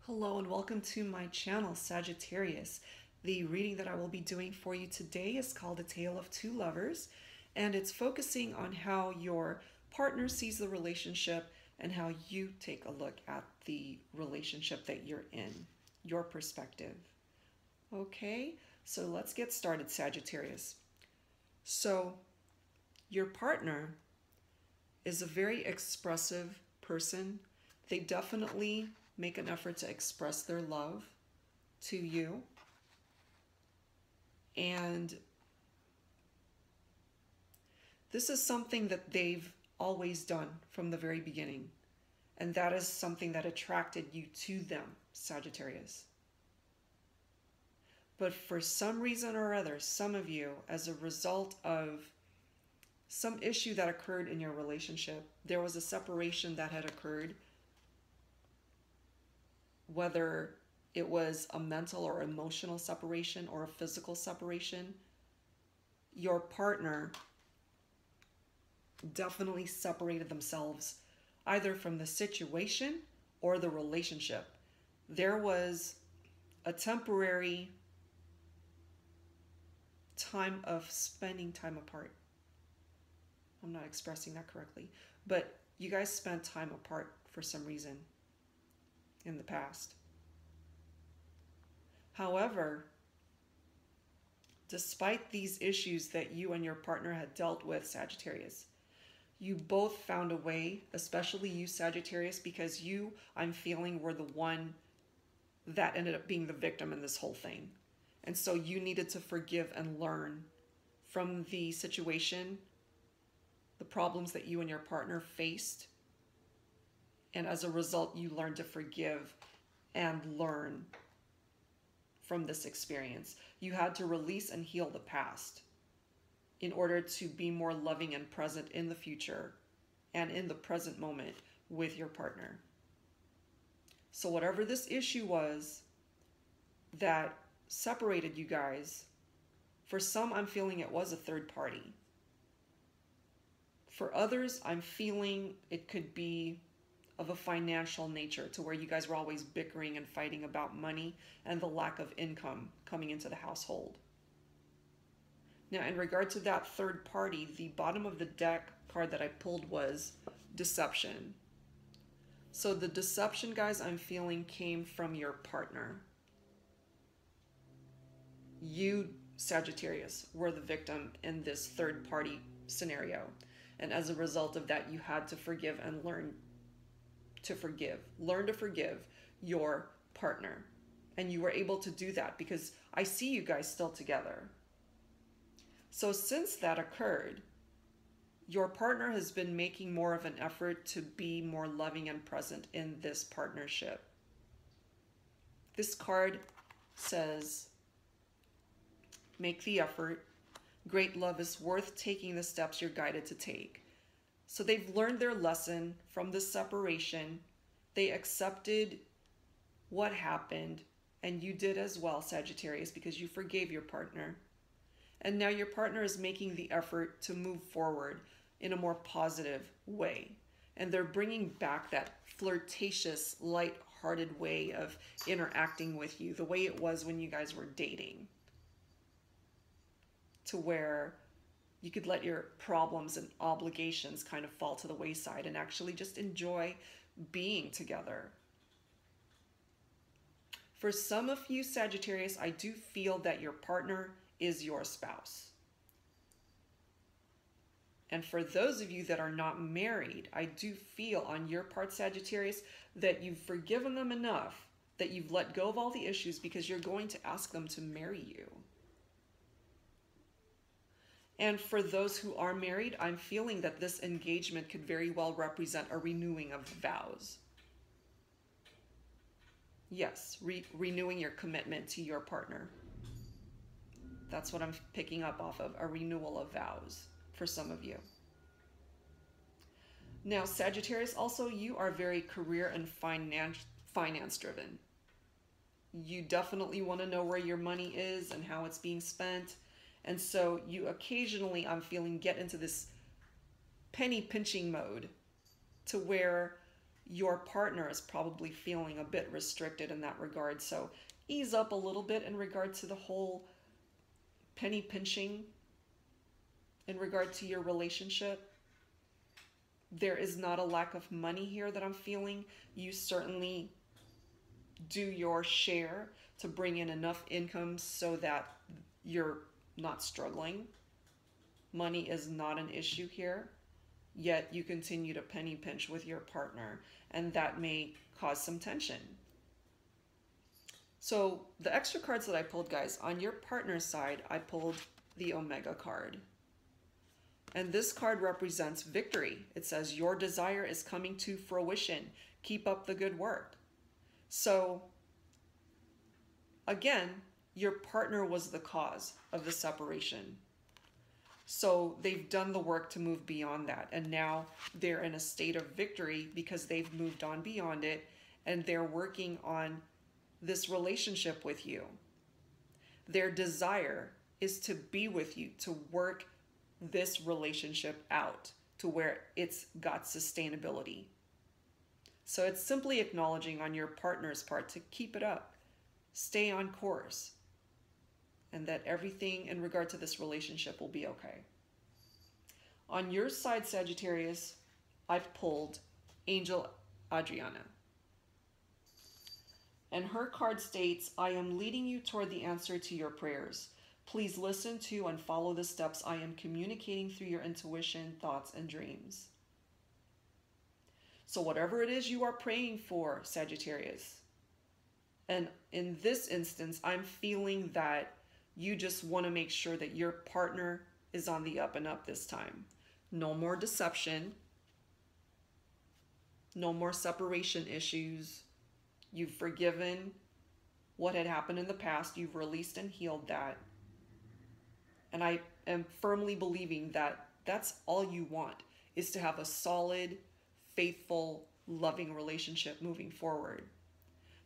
Hello and welcome to my channel, Sagittarius. The reading that I will be doing for you today is called A Tale of Two Lovers, and it's focusing on how your partner sees the relationship and how you take a look at the relationship that you're in, your perspective. Okay, so let's get started, Sagittarius. So, your partner is a very expressive person. They definitely make an effort to express their love to you. And this is something that they've always done from the very beginning. And that is something that attracted you to them, Sagittarius. But for some reason or other, some of you, as a result of some issue that occurred in your relationship, there was a separation that had occurred, whether it was a mental or emotional separation or a physical separation, your partner definitely separated themselves either from the situation or the relationship. There was a temporary time of spending time apart. I'm not expressing that correctly, but you guys spent time apart for some reason in the past. However, despite these issues that you and your partner had dealt with, Sagittarius, you both found a way, especially you, Sagittarius, because you, I'm feeling, were the one that ended up being the victim in this whole thing. And so you needed to forgive and learn from the situation, the problems that you and your partner faced. And as a result, you learned to forgive and learn from this experience. You had to release and heal the past in order to be more loving and present in the future and in the present moment with your partner. So whatever this issue was that separated you guys, for some, I'm feeling it was a third party. For others, I'm feeling it could be of a financial nature, to where you guys were always bickering and fighting about money and the lack of income coming into the household. Now, in regard to that third party, the bottom of the deck card that I pulled was deception. So the deception, guys, I'm feeling came from your partner. You, Sagittarius, were the victim in this third party scenario. And as a result of that, you had to forgive and learn to forgive. Learn to forgive your partner. And you were able to do that because I see you guys still together. So since that occurred, your partner has been making more of an effort to be more loving and present in this partnership. This card says, make the effort. Great love is worth taking the steps you're guided to take. So they've learned their lesson from this separation. They accepted what happened, and you did as well, Sagittarius, because you forgave your partner. And now your partner is making the effort to move forward in a more positive way. And they're bringing back that flirtatious, light-hearted way of interacting with you, the way it was when you guys were dating, to where you could let your problems and obligations kind of fall to the wayside and actually just enjoy being together. For some of you, Sagittarius, I do feel that your partner is your spouse. And for those of you that are not married, I do feel on your part, Sagittarius, that you've forgiven them enough, that you've let go of all the issues, because you're going to ask them to marry you. And for those who are married, I'm feeling that this engagement could very well represent a renewing of vows. Yes, renewing your commitment to your partner. That's what I'm picking up off of, a renewal of vows for some of you. Now, Sagittarius, also, you are very career and finance driven. You definitely want to know where your money is and how it's being spent. And so you occasionally, I'm feeling, get into this penny pinching mode, to where your partner is probably feeling a bit restricted in that regard. So ease up a little bit in regard to the whole penny pinching in regard to your relationship. There is not a lack of money here that I'm feeling. You certainly do your share to bring in enough income so that you're not struggling. Money is not an issue here, yet you continue to penny pinch with your partner, and that may cause some tension. So the extra cards that I pulled, guys, on your partner's side, I pulled the Omega card. And this card represents victory. It says your desire is coming to fruition. Keep up the good work. So again, your partner was the cause of the separation. So they've done the work to move beyond that. And now they're in a state of victory because they've moved on beyond it, and they're working on this relationship with you. Their desire is to be with you, to work this relationship out to where it's got sustainability. So it's simply acknowledging on your partner's part to keep it up, stay on course, and that everything in regard to this relationship will be okay. On your side, Sagittarius, I've pulled Angel Adriana. And her card states, I am leading you toward the answer to your prayers. Please listen to and follow the steps I am communicating through your intuition, thoughts, and dreams. So whatever it is you are praying for, Sagittarius, and in this instance, I'm feeling that you just want to make sure that your partner is on the up and up this time. No more deception. No more separation issues. You've forgiven what had happened in the past. You've released and healed that. And I am firmly believing that that's all you want, is to have a solid, faithful, loving relationship moving forward.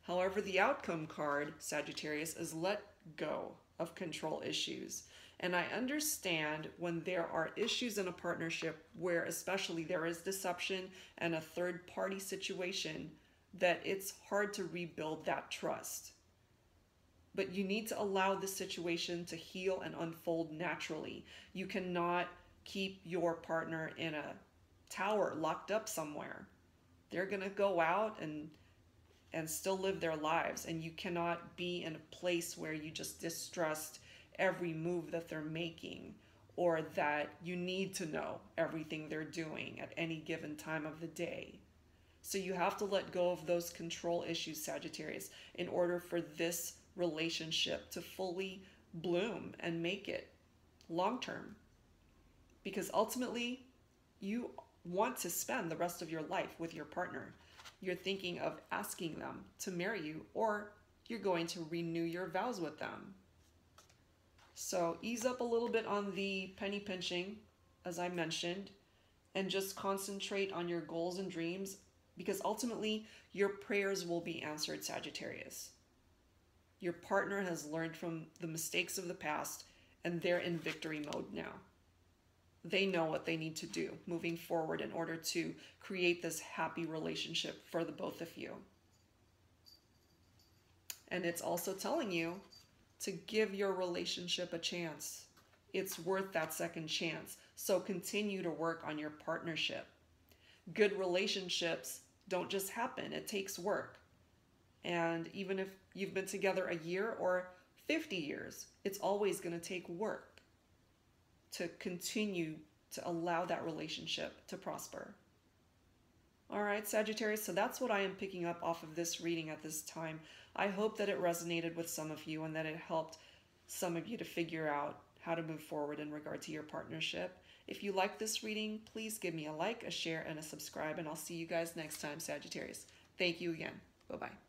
However, the outcome card, Sagittarius, is let go of control issues. And I understand when there are issues in a partnership where especially there is deception and a third party situation, that it's hard to rebuild that trust. But you need to allow the situation to heal and unfold naturally. You cannot keep your partner in a tower locked up somewhere. They're going to go out and still live their lives. And you cannot be in a place where you just distrust every move that they're making, or that you need to know everything they're doing at any given time of the day. So you have to let go of those control issues, Sagittarius, in order for this relationship to fully bloom and make it long term. Because ultimately, you want to spend the rest of your life with your partner. You're thinking of asking them to marry you, or you're going to renew your vows with them. So ease up a little bit on the penny pinching, as I mentioned, and just concentrate on your goals and dreams, because ultimately your prayers will be answered, Sagittarius. Your partner has learned from the mistakes of the past, and they're in victory mode now. They know what they need to do moving forward in order to create this happy relationship for the both of you. And it's also telling you to give your relationship a chance. It's worth that second chance. So continue to work on your partnership. Good relationships don't just happen. It takes work. And even if you've been together a year or 50 years, it's always going to take work to continue to allow that relationship to prosper. All right, Sagittarius, so that's what I am picking up off of this reading at this time. I hope that it resonated with some of you and that it helped some of you to figure out how to move forward in regard to your partnership. If you like this reading, please give me a like, a share, and a subscribe, and I'll see you guys next time, Sagittarius. Thank you again. Bye-bye.